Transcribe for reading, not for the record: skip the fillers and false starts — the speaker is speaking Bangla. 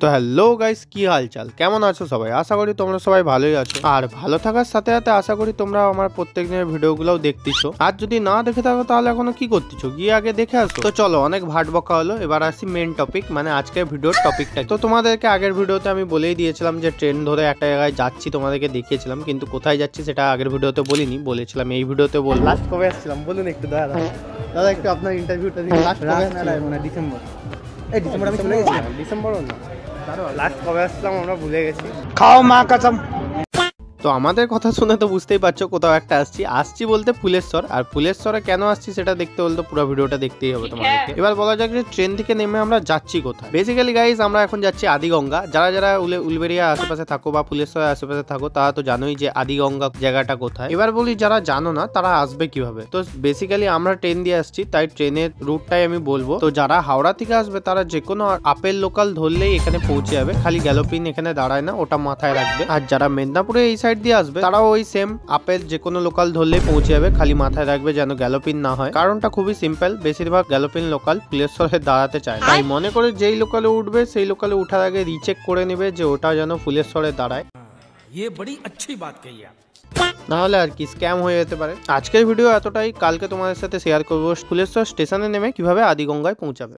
তো হ্যালো গাইস, কি হালচাল, কেমন আছো সবাই? আশা করি তোমরা সবাই ভালোই আছো। আর ভালো থাকার সাথে সাথে আশা করি তোমরা আমার প্রত্যেক দিনের ভিডিওগুলোও দেখতেছো। আর যদি না দেখে থাকো তাহলে এখনো কি করতেছো, গিয়ে আগে দেখে আসো। তো চলো, অনেক ভাট বকা হলো, এবার আসি মেন টপিক, মানে আজকের ভিডিওর টপিকটা। তো তোমাদেরকে আগের ভিডিওতে আমি বলেই দিয়েছিলাম যে ট্রেন ধরে একটা জায়গায় যাচ্ছি, তোমাদেরকে দেখিয়েছিলাম, কিন্তু কোথায় যাচ্ছি সেটা আগের ভিডিওতে বলিনি, বলেছিলাম এই ভিডিওতে বলবো। লাস্ট কবে আসছিলাম বলুন একটু দাদা। দাদা একটু আপনার ইন্টারভিউটা দিন। লাস্ট কবে আসছিলাম? মানে ডিসেম্বর। এই ডিসেম্বর আমি চলে গেছিলাম। ডিসেম্বরও না, লাস্ট কবে আসলাম আমরা ভুলে গেছি। খাও মা কসম। তো আমাদের কথা শুনে তো বুঝতেই পারছো কোথাও একটা আসছি বলতে ফুলেশ্বর। আর ফুলেশ্বরে কেন আসছি সেটা দেখতে বলতে পুরো ভিডিওটা দেখতেই হবে তোমাদেরকে। এবার বলা যাক যে ট্রেন থেকে নেমে আমরা যাচ্ছি কোথায়। বেসিক্যালি গাইস, আমরা এখন যাচ্ছি আদিগঙ্গা। যারা যারা উলবেড়িয়া আশেপাশে থাকো বা ফুলেশ্বরের আশেপাশে থাকো তারা তো জানোই যে আদিগঙ্গা জায়গাটা কোথায়। এবার বলি যারা জানো না তারা আসবে কিভাবে। তো বেসিক্যালি আমরা ট্রেন দিয়ে আসছি, তাই ট্রেনের রুটটাই আমি বলবো। তো যারা হাওড়া থেকে আসবে তারা যে কোনো আপেল লোকাল ধরলেই এখানে পৌঁছে যাবে, খালি গ্যালোপিন এখানে দাঁড়ায় না, ওটা মাথায় রাখবে। আর যারা মেদিনীপুরে এই দিয়ে আসবে তারাও ওই সেম আপেল যে কোনো লোকাল ধরলেই পৌঁছে যাবে, খালি মাথায় রাখবে যেন গ্যালোপিন না হয়। কারণটা খুবই সিম্পল, বেশিরভাগ গ্যালোপিন লোকাল ফুলেশ্বরে দাঁড়াতে চায়, তাই মনে করে যেই লোকালে উঠবে সেই লোকালে উঠার আগে রিচেক করে নেবে যে ওটা যেন ফুলেশ্বরে দাঁড়ায়। ये बड़ी अच्छी बात कही आप। না হলে আর কি স্ক্যাম হয়ে যেতে পারে। আজকের ভিডিও এতটাই, কালকে তোমাদের সাথে শেয়ার করবো ফুলেশ্বর স্টেশনে নেমে কিভাবে আদিগঙ্গায় পৌঁছাবে।